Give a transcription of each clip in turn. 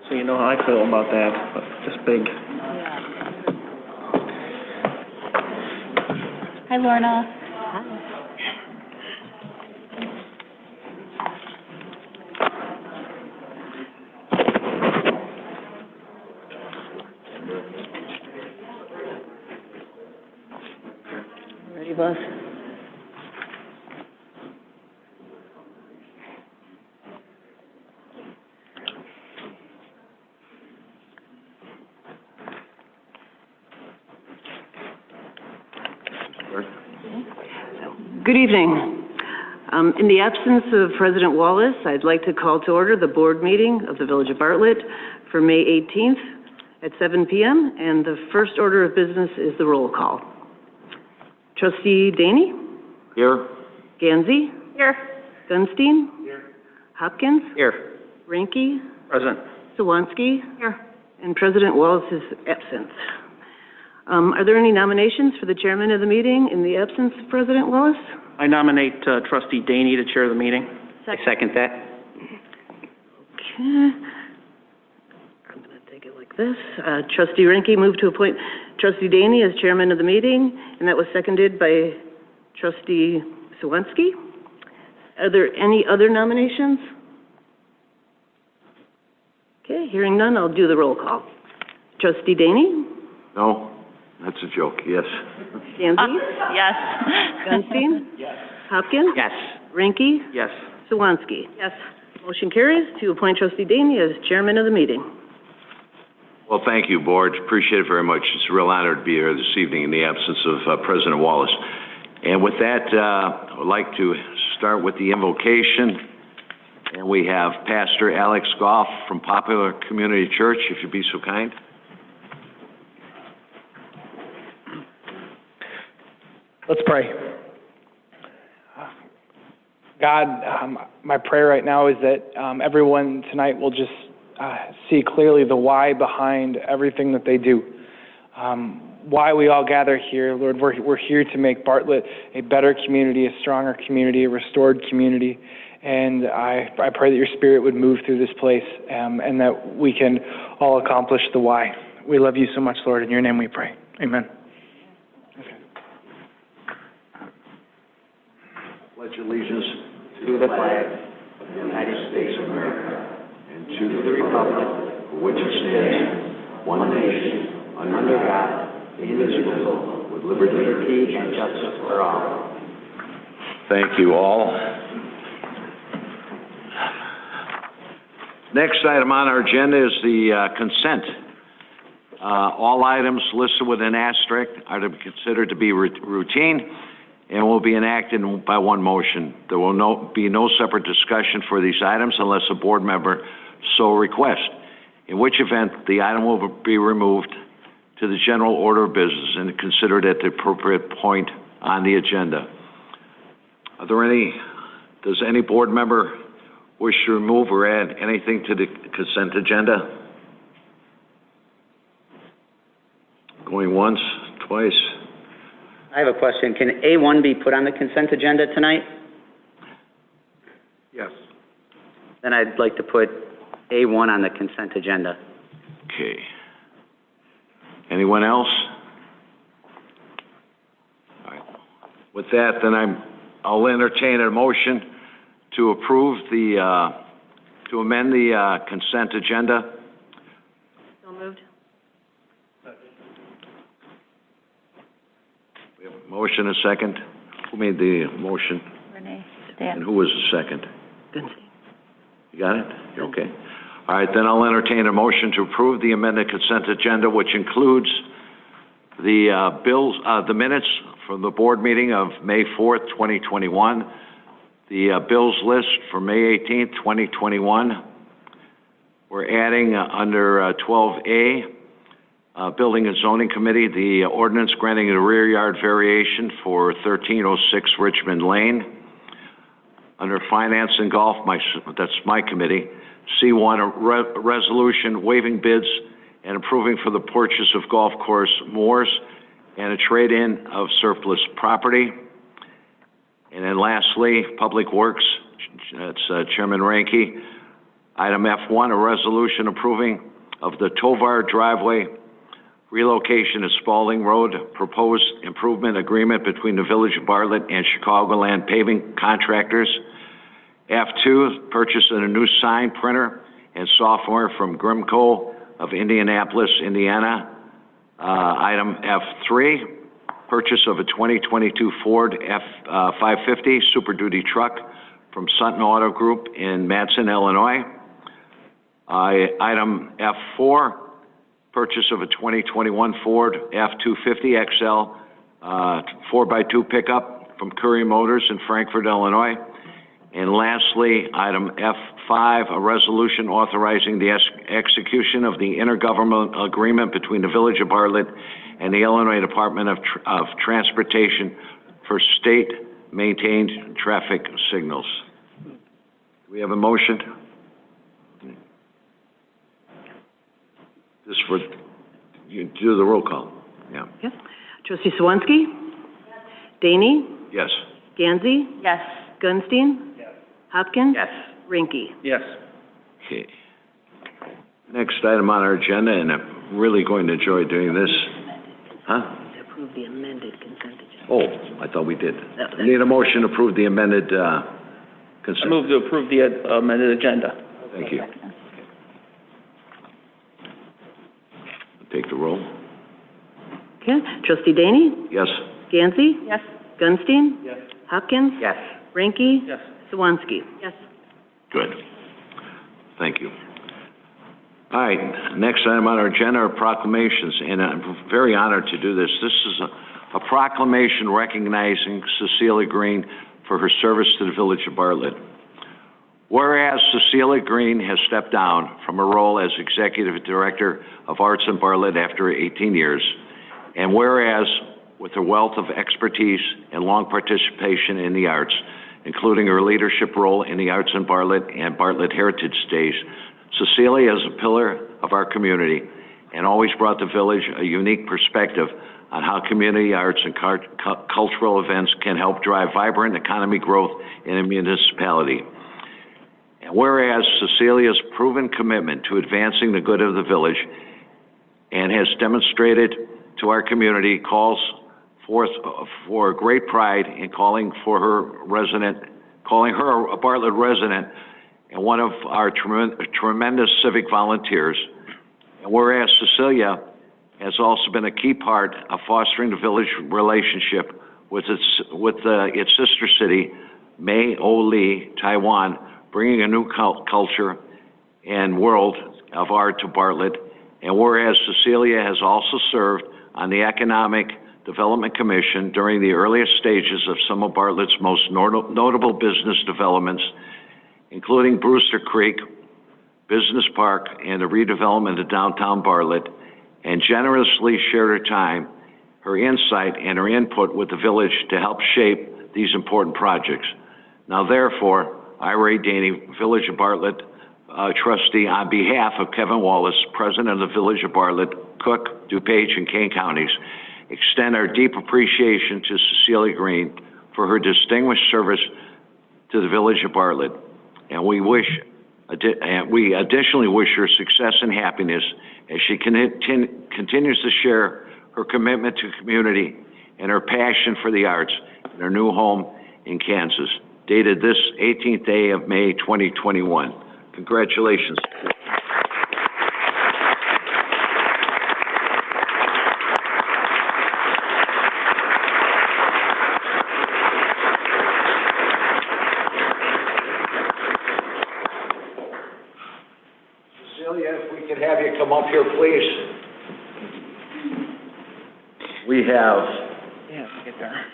So you know how I feel about that, but just big. Hi, Lorna. Ready, boss? Good evening. In the absence of President Wallace, I'd like to call to order the board meeting of the Village of Bartlett for May 18th at 7 p.m. And the first order of business is the roll call. Trustee Daney? Here. Gansey? Here. Gunstein? Here. Hopkins? Here. Ranke? Present. Sawansky? Here. And President Wallace is absent. Are there any nominations for the chairman of the meeting in the absence of President Wallace? I nominate Trustee Daney to chair the meeting. I second that. Okay. I'm going to take it like this. Trustee Ranke moved to appoint Trustee Daney as chairman of the meeting, and that was seconded by Trustee Sawansky. Are there any other nominations? Okay, hearing none, I'll do the roll call. Trustee Daney? No, that's a joke, yes. Gansey? Yes. Gunstein? Yes. Hopkins? Yes. Ranke? Yes. Sawansky? Yes. Motion carries to appoint Trustee Daney as chairman of the meeting. Well, thank you, board. Appreciate it very much. It's a real honor to be here this evening in the absence of President Wallace. And with that, I would like to start with the invocation. And we have Pastor Alex Goff from Popular Community Church, if you'd be so kind. Let's pray. God, my prayer right now is that everyone tonight will just see clearly the why behind everything that they do. Why we all gather here, Lord, we're here to make Bartlett a better community, a stronger community, a restored community. And I pray that your Spirit would move through this place and that we can all accomplish the why. We love you so much, Lord. In your name we pray. Amen. Pledge allegiance to the flag of the United States of America and to the republic for which it stands, one nation, under God, indivisible, with liberty and justice for all. Thank you all. Next item on our agenda is the consent. All items listed with an asterisk are to be considered to be routine and will be enacted by one motion. There will be no separate discussion for these items unless a board member so requests, in which event the item will be removed to the general order of business and considered at the appropriate point on the agenda. Does any board member wish to remove or add anything to the consent agenda? Going once, twice. I have a question. Can A1 be put on the consent agenda tonight? Yes. Then I'd like to put A1 on the consent agenda. Okay. Anyone else? All right. With that, then I'll entertain a motion to approve to amend the consent agenda. So moved. We have a motion, a second. Who made the motion? Renee. And who was the second? Gunstein. You got it? Okay. All right, then I'll entertain a motion to approve the amended consent agenda, which includes the minutes from the board meeting of May 4th, 2021, the bills list for May 18th, 2021. We're adding under 12A, Building and Zoning Committee, the ordinance granting a rear yard variation for 1306 Richmond Lane. Under Finance and Golf, that's my committee, C1, a resolution waiving bids and approving for the purchase of golf course moors and a trade-in of surplus property. And then lastly, Public Works, that's Chairman Ranke, Item F1, a resolution approving of the Tovar driveway relocation at Spalding Road, proposed improvement agreement between the Village of Bartlett and Chicagoland paving contractors. F2, purchase of a new sign printer and software from Grimco of Indianapolis, Indiana. Item F3, purchase of a 2022 Ford F-550 Super Duty truck from Sutton Auto Group in Matson, Illinois. Item F4, purchase of a 2021 Ford F-250 XL 4x2 pickup from Curry Motors in Frankfort, Illinois. And lastly, item F5, a resolution authorizing the execution of the intergovernmental agreement between the Village of Bartlett and the Illinois Department of Transportation for state-maintained traffic signals. Do we have a motion? This for, you do the roll call. Yeah. Yes. Trustee Swansky? Yes. Daney? Yes. Gansey? Yes. Gunstein? Yes. Hopkins? Yes. Rinky? Yes. Okay. Next item on our agenda, and I'm really going to enjoy doing this. Huh? To approve the amended consent agenda. Oh, I thought we did. No, I need a motion to approve the amended, I consent. move to approve the amended agenda. Thank you. Take the roll. Okay. Trustee Daney? Yes. Gansey? Yes. Gunstein? Yes. Hopkins? Yes. Rinky? Yes. Swansky? Yes. Good. Thank you. All right, next item on our agenda are proclamations, and I'm very honored to do this. This is a proclamation recognizing Cecilia Green for her service to the Village of Bartlett. Whereas Cecilia Green has stepped down from her role as Executive Director of Arts in Bartlett after 18 years, and whereas with her wealth of expertise and long participation in the arts, including her leadership role in the Arts in Bartlett and Bartlett Heritage Days, Cecilia is a pillar of our community and always brought the village a unique perspective on how community arts and cultural events can help drive vibrant economic growth in a municipality. And whereas Cecilia's proven commitment to advancing the good of the village and has demonstrated to our community calls forth for great pride in calling her a Bartlett resident and one of our tremendous civic volunteers. And whereas Cecilia has also been a key part of fostering the village relationship with its sister city, May O Lee, Taiwan, bringing a new culture and world of art to Bartlett. And whereas Cecilia has also served on the Economic Development Commission during the earliest stages of some of Bartlett's most notable business developments, including Brewster Creek Business Park and the redevelopment of downtown Bartlett, and generously shared her time, her insight, and her input with the village to help shape these important projects. Now, therefore, I, Ray Daney, Village of Bartlett trustee, on behalf of Kevin Wallace, President of the Village of Bartlett, Cook, DuPage, and Kane counties, extend our deep appreciation to Cecilia Green for her distinguished service to the Village of Bartlett. And we additionally wish her success and happiness as she continues to share her commitment to community and her passion for the arts in her new home in Kansas, dated this 18th day of May 2021. Congratulations. Cecilia, if we could have you come up here, please. We have Yeah, get there.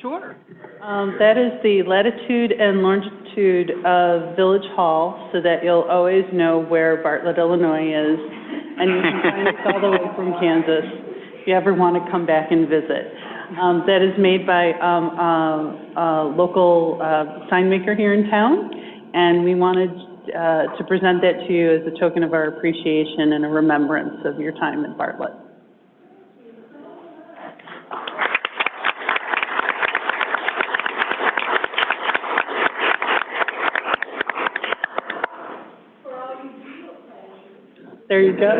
Sure. That is the latitude and longitude of Village Hall, so that you'll always know where Bartlett, Illinois is, and you can find us all the way from Kansas if you ever want to come back and visit. That is made by a local sign maker here in town, and we wanted to present that to you as a token of our appreciation and a remembrance of your time at Bartlett. There you go. If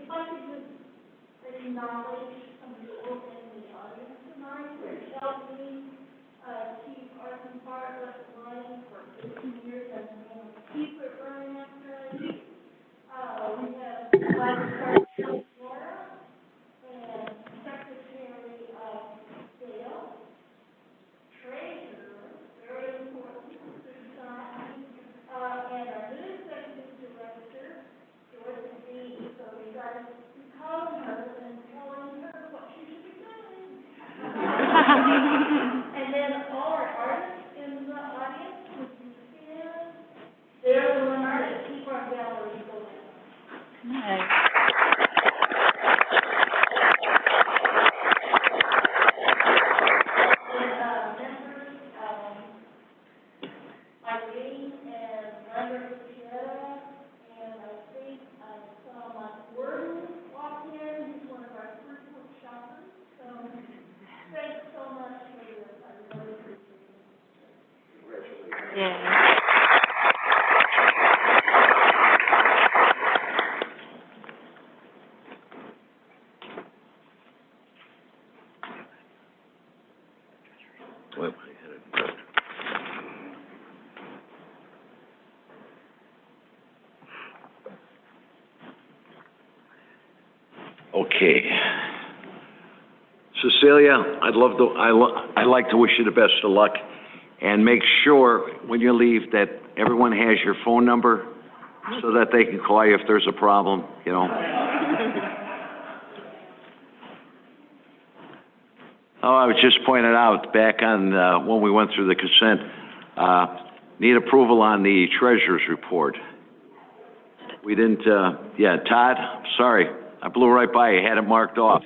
I could just acknowledge some people in the audience tonight that helped me keep Arthur Bartlett running for 15 years and keep it running after I leave. We have Vice President Laura and Secretary Dale, Treasurer, very important, and our new Executive Director, Georgia B. So we got to be calling her and telling her what she should be doing. And then all our artists in the audience, would you see them? They're the one artists, keep our gallery going. Nice. Irene and Leonard Piera, and I think I saw Mike Worden walk in, he's one of our frequent shoppers, so thanks so much for this, I really appreciate it. Yeah. Okay. Cecilia, I'd like to wish you the best of luck, and make sure when you leave that everyone has your phone number so that they can call you if there's a problem, you know. Oh, I was just pointing out back on when we went through the consent, need approval on the treasurer's report. We didn't, yeah, Todd, sorry, I blew right by you, had it marked off.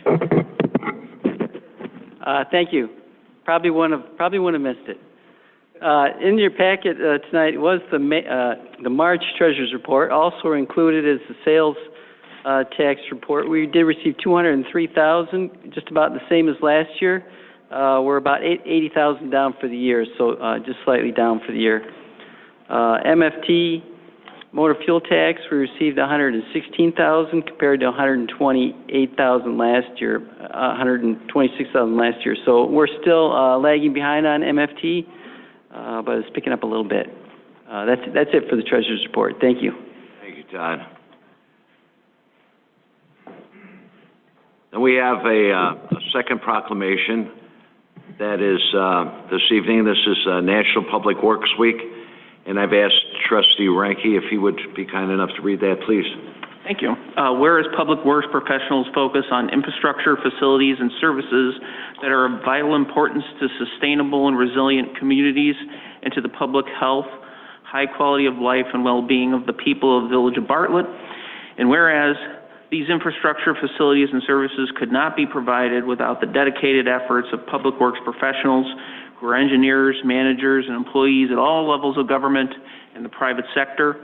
Thank you. Probably wouldn't have missed it. In your packet tonight was the March Treasurer's Report. Also included is the sales tax report. We did receive $203,000, just about the same as last year. We're about $80,000 down for the year, so just slightly down for the year. MFT motor fuel tax, we received $116,000 compared to $128,000 last year, $126,000 last year. So we're still lagging behind on MFT, but it's picking up a little bit. That's it for the Treasurer's Report. Thank you. Thank you, Todd. And we have a second proclamation that is this evening. This is National Public Works Week, and I've asked Trustee Ranke if he would be kind enough to read that, please. Thank you. Whereas public works professionals focus on infrastructure, facilities, and services that are of vital importance to sustainable and resilient communities and to the public health, high quality of life, and well-being of the people of the Village of Bartlett, and whereas these infrastructure, facilities, and services could not be provided without the dedicated efforts of public works professionals who are engineers, managers, and employees at all levels of government and the private sector,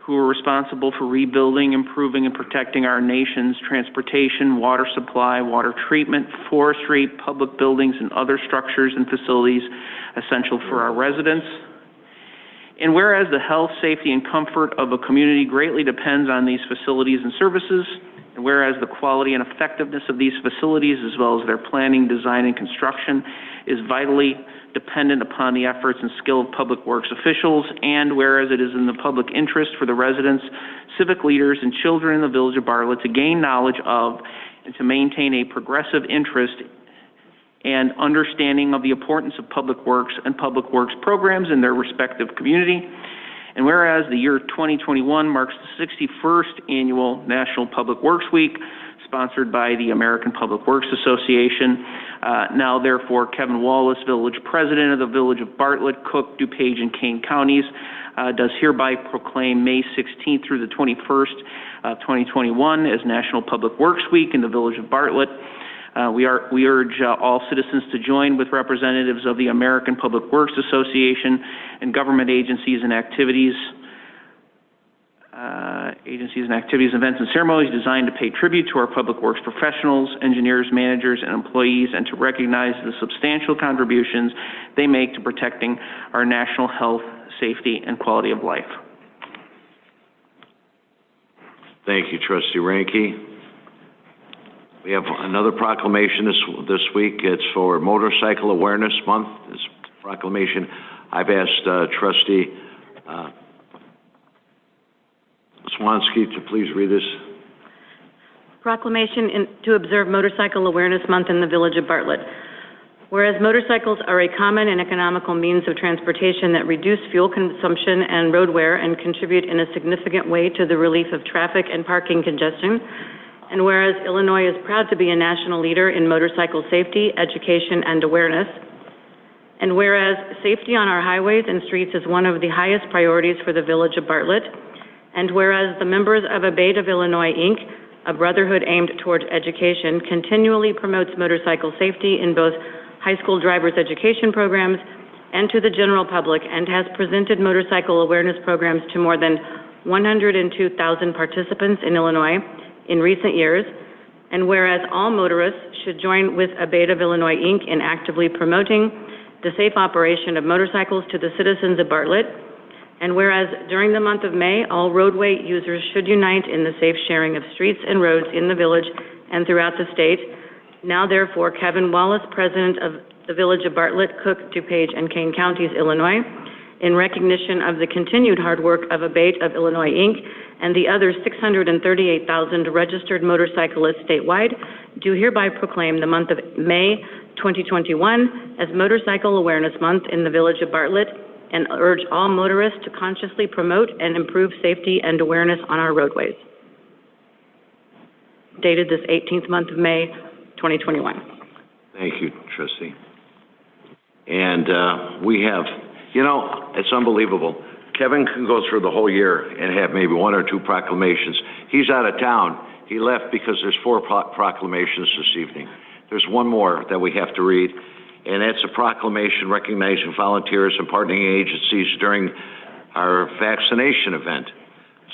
who are responsible for rebuilding, improving, and protecting our nation's transportation, water supply, water treatment, forestry, public buildings, and other structures and facilities essential for our residents. And whereas the health, safety, and comfort of a community greatly depends on these facilities and services, and whereas the quality and effectiveness of these facilities, as well as their planning, design, and construction, is vitally dependent upon the efforts and skill of public works officials, and whereas it is in the public interest for the residents, civic leaders, and children in the Village of Bartlett to gain knowledge of and to maintain a progressive interest and understanding of the importance of public works and public works programs in their respective community. And whereas the year 2021 marks the 61st Annual National Public Works Week, sponsored by the American Public Works Association. Now, therefore, Kevin Wallace, Village President of the Village of Bartlett, Cook, DuPage, and Kane Counties, does hereby proclaim May 16th through the 21st of 2021 as National Public Works Week in the Village of Bartlett. We urge all citizens to join with representatives of the American Public Works Association and government agencies and activities, events, and ceremonies designed to pay tribute to our public works professionals, engineers, managers, and employees, and to recognize the substantial contributions they make to protecting our national health, safety, and quality of life. Thank you, Trustee Ranke. We have another proclamation this week. It's for Motorcycle Awareness Month. This proclamation, I've asked Trustee Swansky to please read this. Proclamation to observe Motorcycle Awareness Month in the Village of Bartlett. Whereas motorcycles are a common and economical means of transportation that reduce fuel consumption and road wear and contribute in a significant way to the relief of traffic and parking congestion, and whereas Illinois is proud to be a national leader in motorcycle safety, education, and awareness, and whereas safety on our highways and streets is one of the highest priorities for the Village of Bartlett, and whereas the members of Abate of Illinois, Inc., a brotherhood aimed toward education, continually promotes motorcycle safety in both high school driver's education programs and to the general public, and has presented motorcycle awareness programs to more than 102,000 participants in Illinois in recent years, and whereas all motorists should join with Abate of Illinois, Inc. in actively promoting the safe operation of motorcycles to the citizens of Bartlett, and whereas during the month of May, all roadway users should unite in the safe sharing of streets and roads in the village and throughout the state. Now, therefore, Kevin Wallace, President of the Village of Bartlett, Cook, DuPage, and Kane Counties, Illinois, in recognition of the continued hard work of Abate of Illinois, Inc., and the other 638,000 registered motorcyclists statewide, do hereby proclaim the month of May 2021 as Motorcycle Awareness Month in the Village of Bartlett, and urge all motorists to consciously promote and improve safety and awareness on our roadways. Dated this 18th month of May, 2021. Thank you, Trustee. And we have, it's unbelievable. Kevin can go through the whole year and have maybe one or two proclamations. He's out of town. He left because there's 4 proclamations this evening. There's one more that we have to read, and that's a proclamation recognizing volunteers and partnering agencies during our vaccination event.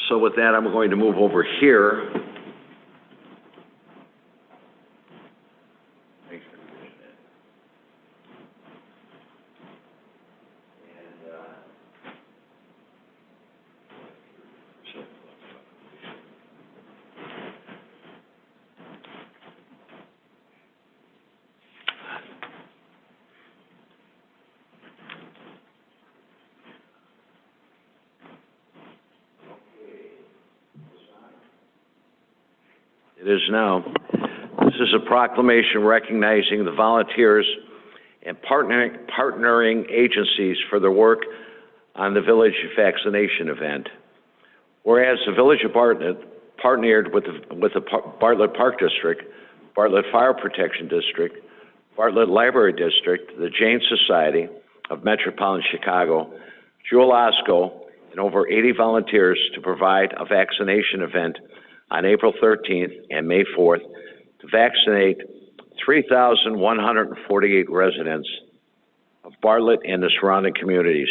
So with that, I'm going to move over here. It is now. This is a proclamation recognizing the volunteers and partnering agencies for their work on the village vaccination event. Whereas the Village of Bartlett partnered with the Bartlett Park District, Bartlett Fire Protection District, Bartlett Library District, the Jane Society of Metropolitan Chicago, Jewel Osco, and over 80 volunteers to provide a vaccination event on April 13th and May 4th to vaccinate 3,148 residents of Bartlett and the surrounding communities.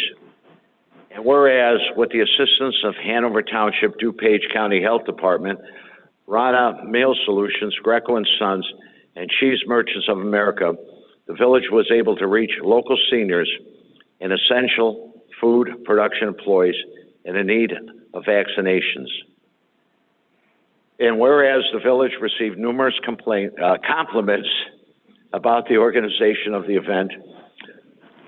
And whereas, with the assistance of Hanover Township, DuPage County Health Department, Rana Meal Solutions, Greco & Sons, and Cheese Merchants of America, the village was able to reach local seniors and essential food production employees in the need of vaccinations. And whereas the village received numerous compliments about the organization of the event,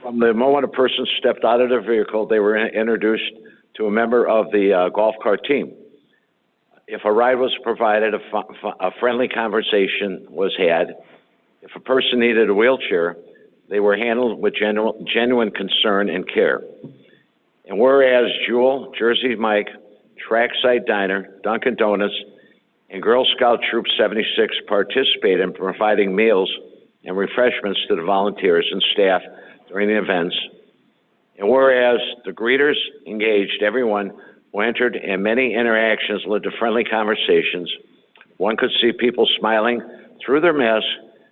from the moment a person stepped out of their vehicle, they were introduced to a member of the golf cart team. If a ride was provided, a friendly conversation was had. If a person needed a wheelchair, they were handled with genuine concern and care. And whereas Jewel, Jersey Mike, Trackside Diner, Dunkin' Donuts, and Girl Scout Troop 76 participate in providing meals and refreshments to the volunteers and staff during the events. And whereas the greeters engaged everyone who entered, and many interactions led to friendly conversations, one could see people smiling through their masks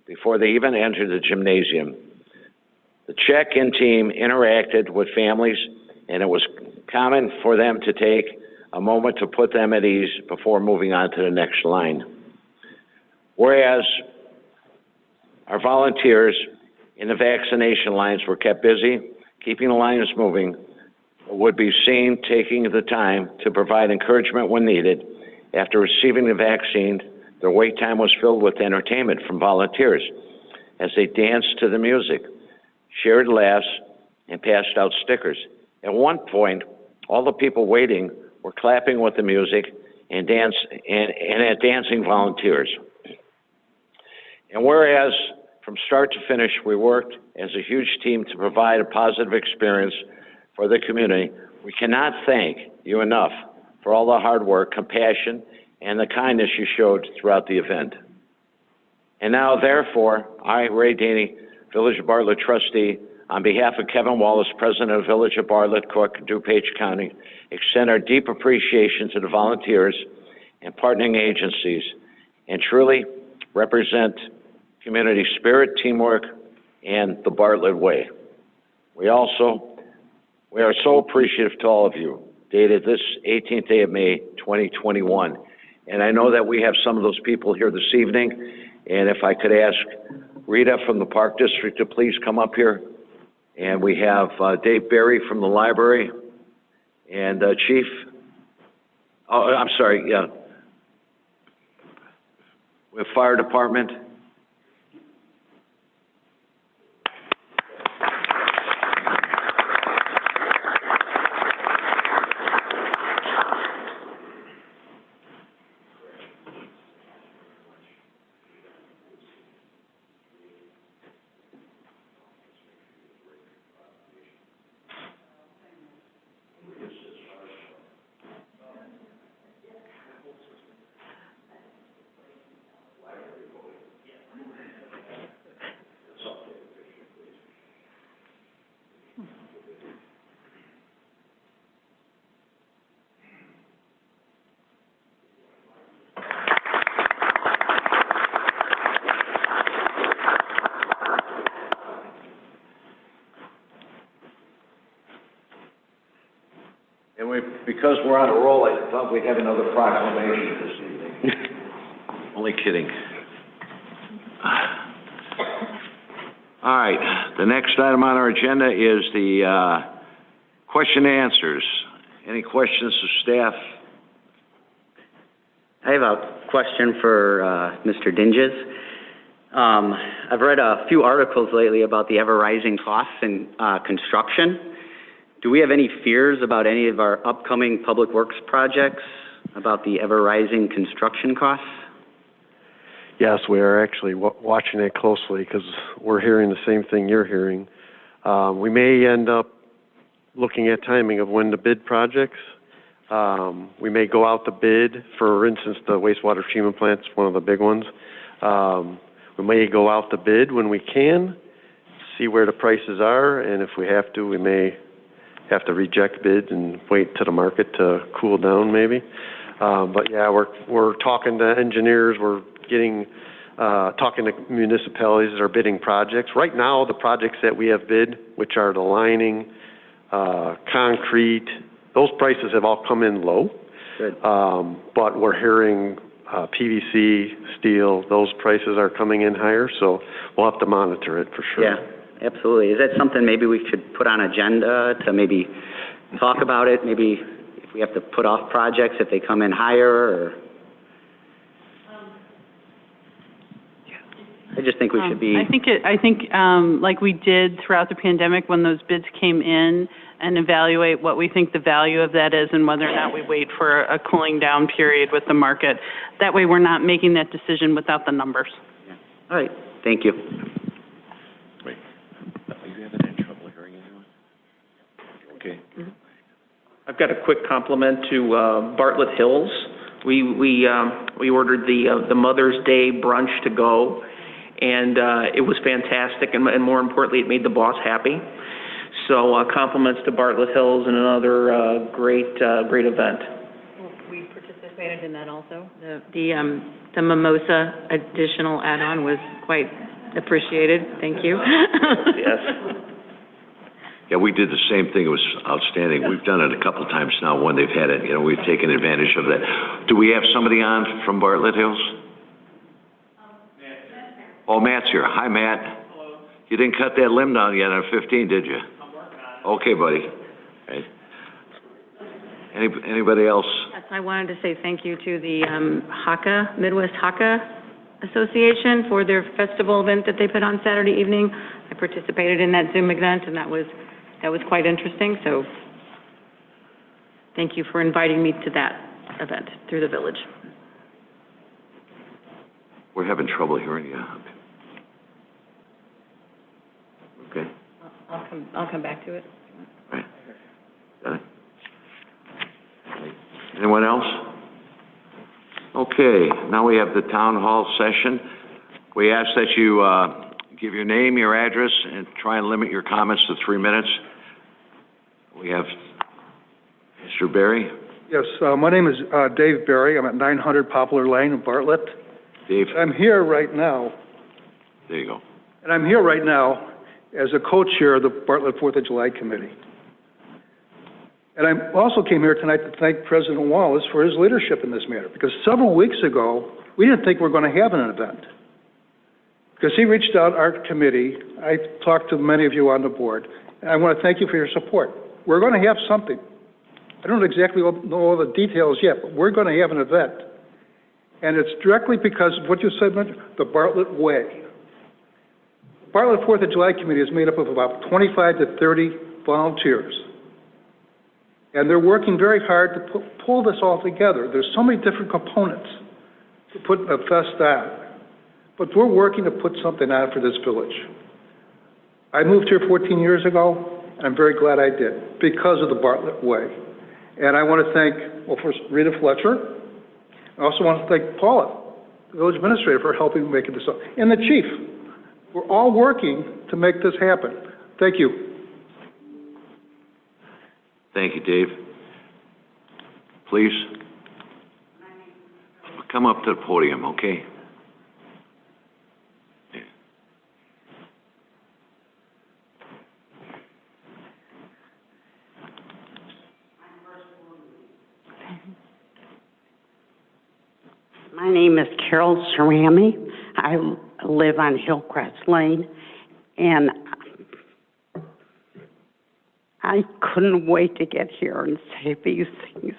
before they even entered the gymnasium. The check-in team interacted with families, and it was common for them to take a moment to put them at ease before moving on to the next line. Whereas our volunteers in the vaccination lines were kept busy, keeping the lines moving, would be seen taking the time to provide encouragement when needed. After receiving the vaccine, their wait time was filled with entertainment from volunteers as they danced to the music, shared laughs, and passed out stickers. At one point, all the people waiting were clapping with the music and at dancing volunteers. And whereas from start to finish, we worked as a huge team to provide a positive experience for the community, we cannot thank you enough for all the hard work, compassion, and the kindness you showed throughout the event. And now, therefore, I, Ray Daney, Village of Bartlett trustee, on behalf of Kevin Wallace, President of Village of Bartlett, Cook, DuPage County, extend our deep appreciation to the volunteers and partnering agencies and truly represent community spirit, teamwork, and the Bartlett way. We are so appreciative to all of you, dated this 18th day of May, 2021. And I know that we have some of those people here this evening, and if I could ask Rita from the Park District to please come up here. And we have Dave Berry from the library, and Chief, with Fire Department. Because we're on a roll, I thought we'd have another proclamation this evening. Only kidding. All right, the next item on our agenda is the question and answers. Any questions of staff? I have a question for Mr. Dinges. I've read a few articles lately about the ever-rising costs in construction. Do we have any fears about any of our upcoming public works projects about the ever-rising construction costs? Yes, we are actually watching it closely because we're hearing the same thing you're hearing. We may end up looking at timing of when to bid projects. We may go out to bid, for instance, the wastewater treatment plant's one of the big ones. We may go out to bid when we can, see where the prices are, and if we have to, we may have to reject bids and wait to the market to cool down maybe. But yeah, we're talking to engineers, we're getting, talking to municipalities that are bidding projects. Right now, the projects that we have bid, which are the lining, concrete, those prices have all come in low. Good. But we're hearing PVC, steel, those prices are coming in higher, so we'll have to monitor it for sure. Yeah. Absolutely. Is that something maybe we should put on agenda to maybe talk about it? Maybe if we have to put off projects if they come in higher, or? I just think we should be. I think like we did throughout the pandemic when those bids came in, and evaluate what we think the value of that is and whether or not we wait for a cooling down period with the market. That way we're not making that decision without the numbers. Yeah. All right. Thank you. Are you having any trouble hearing anyone? Okay. I've got a quick compliment to Bartlett Hills. We ordered the Mother's Day brunch to go, and it was fantastic, and more importantly, it made the boss happy. So compliments to Bartlett Hills and another great event. We participated in that also. The mimosa additional add-on was quite appreciated. Thank you. Yes. Yeah, we did the same thing. It was outstanding. We've done it a couple times now when they've had it. You know, we've taken advantage of that. Do we have somebody on from Bartlett Hills? Oh, Matt's here. Hi, Matt. Hello. You didn't cut that limb down yet on 15, did you? I'm working on it. Okay, buddy. Okay. Anybody else? Yes, I wanted to say thank you to the HACA, Midwest HACA Association for their festival event that they put on Saturday evening. I participated in that Zoom event, and that was quite interesting, so thank you for inviting me to that event through the village. We're having trouble hearing you. Okay. I'll come back to it. Right. Got it. Anyone else? Okay, now we have the town hall session. We ask that you give your name, your address, and try and limit your comments to 3 minutes. We have Mr. Berry. Yes, my name is Dave Berry. I'm at 900 Poplar Lane in Bartlett. Dave. I'm here right now. There you go. And I'm here right now as a co-chair of the Bartlett 4th of July Committee. And I also came here tonight to thank President Wallace for his leadership in this matter, because several weeks ago, we didn't think we were going to have an event. Because he reached out our committee. I talked to many of you on the board, and I want to thank you for your support. We're going to have something. I don't exactly know all the details yet, but we're going to have an event. And it's directly because of what you said, the Bartlett Way. The Bartlett 4th of July Committee is made up of about 25 to 30 volunteers. And they're working very hard to pull this all together. There's so many different components to put a fest on. But we're working to put something on for this village. I moved here 14 years ago, and I'm very glad I did, because of the Bartlett Way. And I want to thank, well, first, Rita Fletcher. I also want to thank Paula, the village administrator, for helping make this up, and the chief. We're all working to make this happen. Thank you. Thank you, Dave. Please. Come up to the podium, okay? My name is Carol Cerami. I live on Hillcrest Lane, and I couldn't wait to get here and say these things.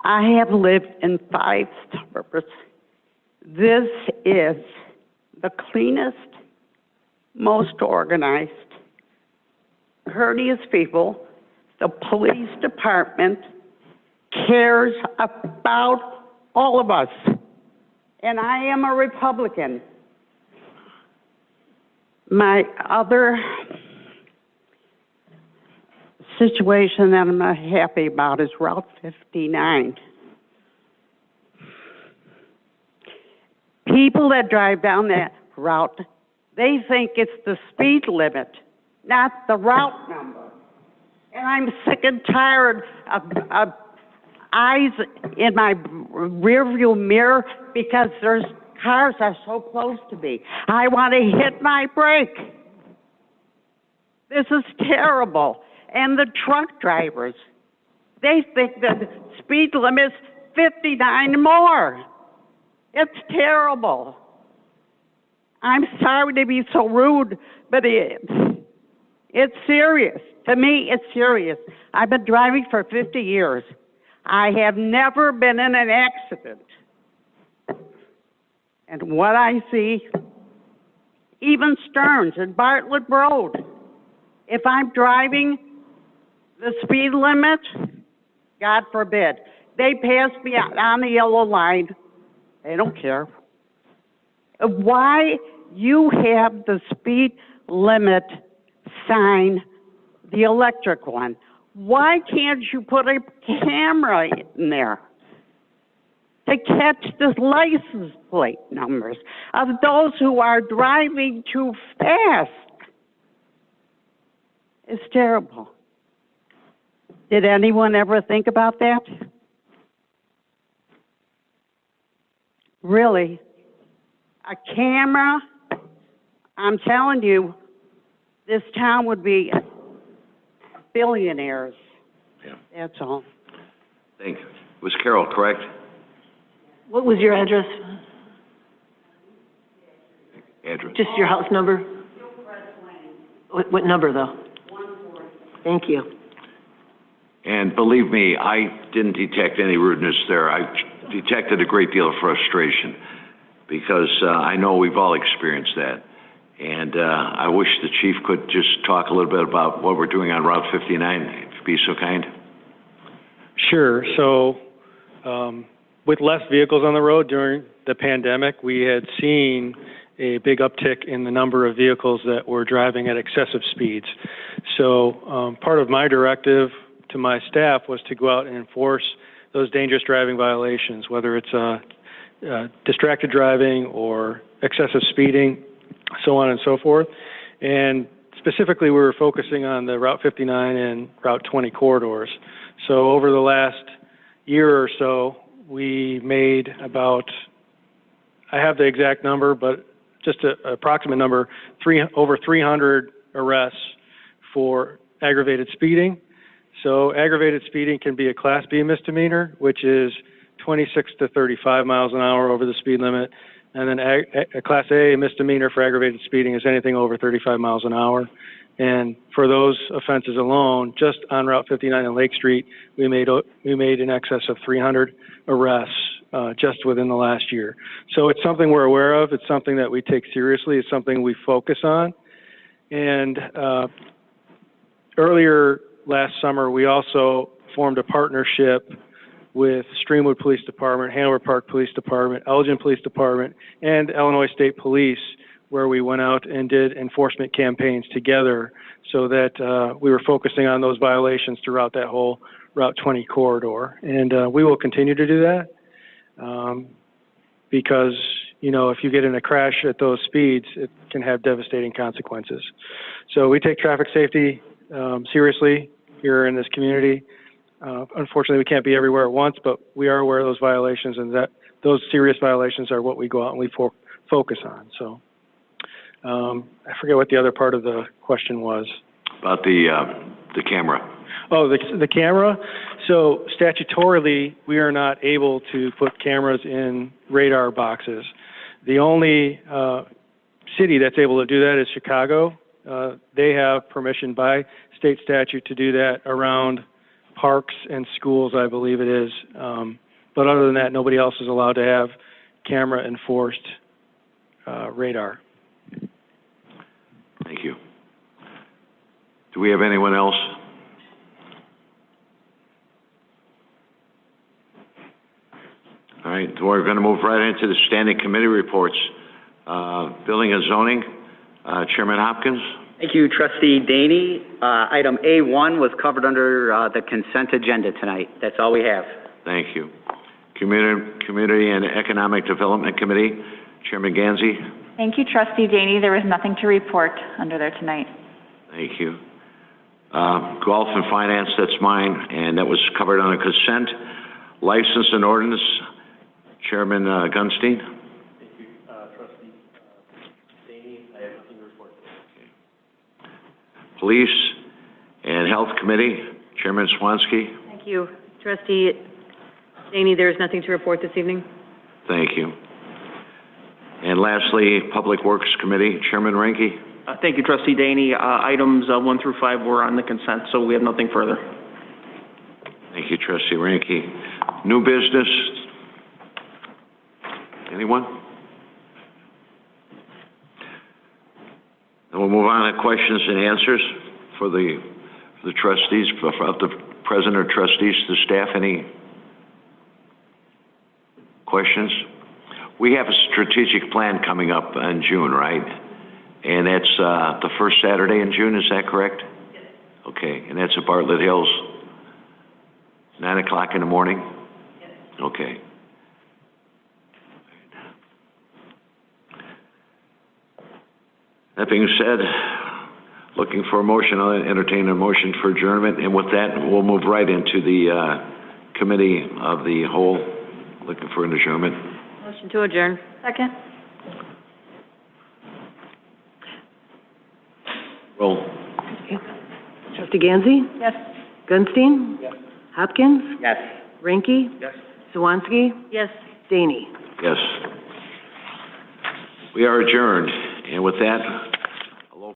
I have lived in 5 suburbs. This is the cleanest, most organized, courteous people. The police department cares about all of us. And I am a Republican. My other situation that I'm not happy about is Route 59. People that drive down that route, they think it's the speed limit, not the route number. And I'm sick and tired of eyes in my rearview mirror because there's cars are so close to me. I want to hit my brake. This is terrible. And the truck drivers, they think that the speed limit's 59 more. It's terrible. I'm sorry to be so rude, but it's serious. To me, it's serious. I've been driving for 50 years. I have never been in an accident. And what I see, even Stearns and Bartlett Road, if I'm driving the speed limit, God forbid, they pass me on the yellow line. They don't care. Why you have the speed limit sign, the electric one? Why can't you put a camera in there to catch the license plate numbers of those who are driving too fast? It's terrible. Did anyone ever think about that? Really? A camera? I'm telling you, this town would be billionaires. Yeah. That's all. Thank you. Was Carol correct? What was your address? Address? Just your house number? What number, though? Thank you. And believe me, I didn't detect any rudeness there. I detected a great deal of frustration because I know we've all experienced that. And I wish the chief could just talk a little bit about what we're doing on Route 59, if you'd be so kind. Sure. So with less vehicles on the road during the pandemic, we had seen a big uptick in the number of vehicles that were driving at excessive speeds. So part of my directive to my staff was to go out and enforce those dangerous driving violations, whether it's distracted driving or excessive speeding, so on and so forth. And specifically, we were focusing on the Route 59 and Route 20 corridors. So over the last year or so, we made about, I have the exact number, but just an approximate number, over 300 arrests for aggravated speeding. So aggravated speeding can be a Class B misdemeanor, which is 26 to 35 miles an hour over the speed limit. And then a Class A misdemeanor for aggravated speeding is anything over 35 miles an hour. And for those offenses alone, just on Route 59 and Lake Street, we made in excess of 300 arrests just within the last year. So it's something we're aware of. It's something that we take seriously. It's something we focus on. And earlier last summer, we also formed a partnership with Streamwood Police Department, Hanover Park Police Department, Elgin Police Department, and Illinois State Police, where we went out and did enforcement campaigns together so that we were focusing on those violations throughout that whole Route 20 corridor. And we will continue to do that because, you know, if you get in a crash at those speeds, it can have devastating consequences. So we take traffic safety seriously here in this community. Unfortunately, we can't be everywhere at once, but we are aware of those violations, and that those serious violations are what we go out and we focus on. So I forget what the other part of the question was. About the camera. Oh, the camera. So statutorily, we are not able to put cameras in radar boxes. The only city that's able to do that is Chicago. They have permission by state statute to do that around parks and schools, I believe it is. But other than that, nobody else is allowed to have camera-enforced radar. Thank you. Do we have anyone else? All right, so we're going to move right into the standing committee reports. Building and zoning, Chairman Hopkins. Thank you, Trustee Daney. Item A1 was covered under the consent agenda tonight. That's all we have. Thank you. Community and Economic Development Committee, Chairman Gansey. Thank you, Trustee Daney. There was nothing to report under there tonight. Thank you. Golf and Finance, that's mine, and that was covered under consent. License and Ordinance, Chairman Gunstein. Thank you, Trustee Daney. I have nothing to report. Okay. Police and Health Committee, Chairman Swansky. Thank you. Trustee Daney, there is nothing to report this evening. Thank you. And lastly, Public Works Committee, Chairman Ranke. Thank you, Trustee Daney. Items 1 through 5 were on the consent, so we have nothing further. Thank you, Trustee Ranke. New business. Anyone? Then we'll move on to questions and answers for the trustees, for the president or trustees, the staff. Any questions? We have a strategic plan coming up in June, right? And that's the first Saturday in June, is that correct? Yes. Okay, and that's at Bartlett Hills? 9 o'clock in the morning? Okay. That being said, looking for a motion, I'll entertain a motion for adjournment, and with that, we'll move right into the committee of the whole, looking for an adjournment. Motion to adjourn. Second? Roll. Trustee Gansey? Yes. Gunstein? Yes. Hopkins? Yes. Ranky? Yes. Swansky? Yes. Daney? Yes. We are adjourned, and with that,